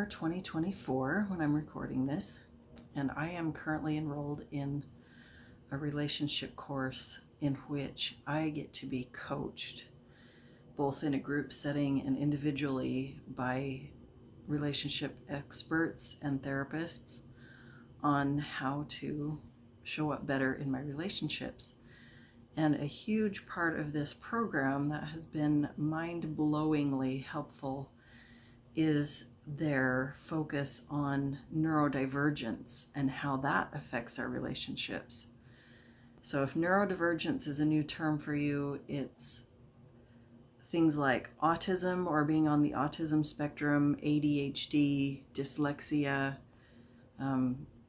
summer 2024 when I'm recording this, and I am currently enrolled in a relationship course in which I get to be coached both in a group setting and individually by relationship experts and therapists on how to show up better in my relationships. And a huge part of this program that has been mind-blowingly helpful is their focus on neurodivergence and how that affects our relationships. So if neurodivergence is a new term for you, it's things like autism or being on the autism spectrum, ADHD, dyslexia,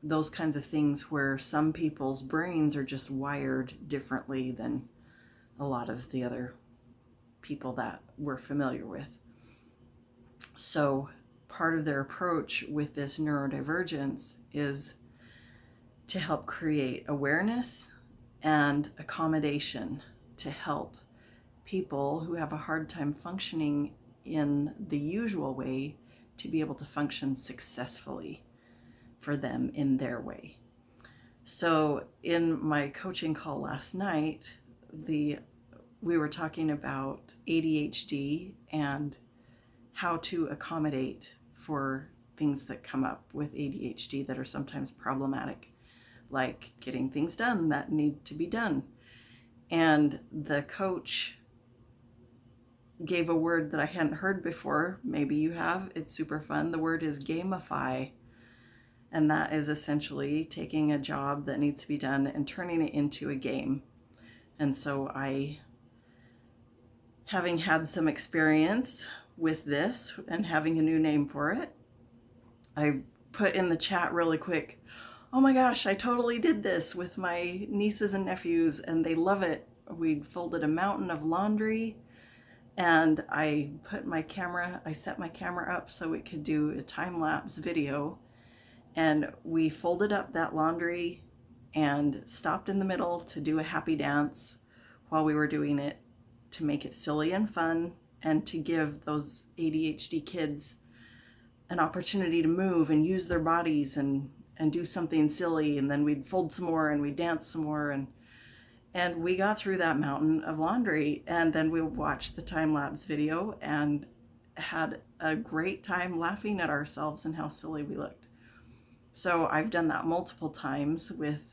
those kinds of things where some people's brains are just wired differently than a lot of the other people that we're familiar with. So part of their approach with this neurodivergence is to help create awareness and accommodation to help people who have a hard time functioning in the usual way to be able to function successfully for them in their way. So in my coaching call last night, we were talking about ADHD and how to accommodate for things that come up with ADHD that are sometimes problematic, like getting things done that need to be done. And the coach gave a word that I hadn't heard before. Maybe you have. It's super fun. The word is gamify. And that is essentially taking a job that needs to be done and turning it into a game. And so having had some experience with this and having a new name for it, I put in the chat really quick, oh my gosh, I totally did this with my nieces and nephews and they love it. We folded a mountain of laundry and I set my camera up so it could do a time-lapse video, and we folded up that laundry and stopped in the middle to do a happy dance while we were doing it to make it silly and fun and to give those ADHD kids an opportunity to move and use their bodies and do something silly. And then we'd fold some more and we'd dance some more. And we got through that mountain of laundry, and then we watched the time-lapse video and had a great time laughing at ourselves and how silly we looked. So I've done that multiple times with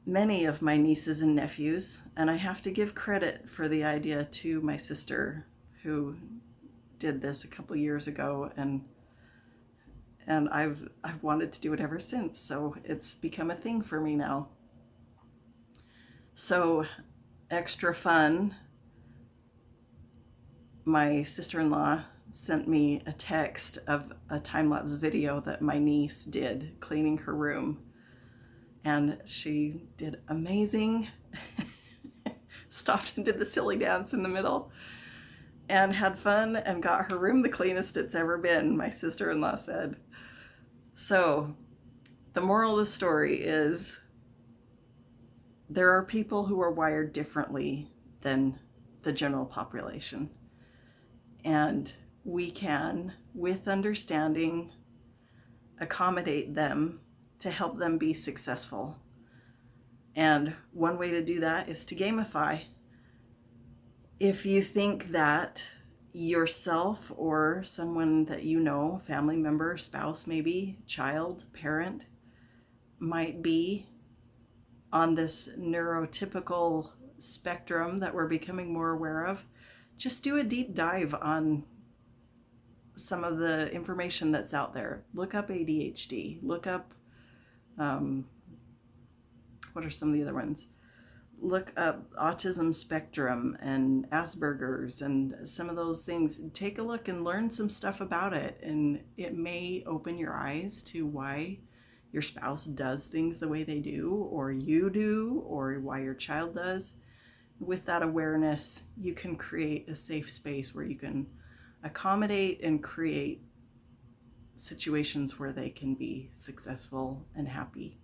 many of my nieces and nephews, and I have to give credit for the idea to my sister who did this a couple years ago, and I've wanted to do it ever since, so it's become a thing for me now. So extra fun, my sister-in-law sent me a text of a time-lapse video that my niece did cleaning her room. And she did amazing, stopped and did the silly dance in the middle and had fun and got her room the cleanest it's ever been, my sister-in-law said. So the moral of the story is there are people who are wired differently than the general population. And we can, with understanding, accommodate them to help them be successful. And one way to do that is to gamify. If you think that yourself or someone that you know, family member, spouse maybe, child, parent, might be on this neurotypical spectrum that we're becoming more aware of, just do a deep dive on some of the information that's out there. Look up ADHD, look up what are some of the other ones? Look up autism spectrum and Asperger's and some of those things. Take a look and learn some stuff about it, and it may open your eyes to why your spouse does things the way they do, or you do, or why your child does. With that awareness, you can create a safe space where you can accommodate and create situations where they can be successful and happy.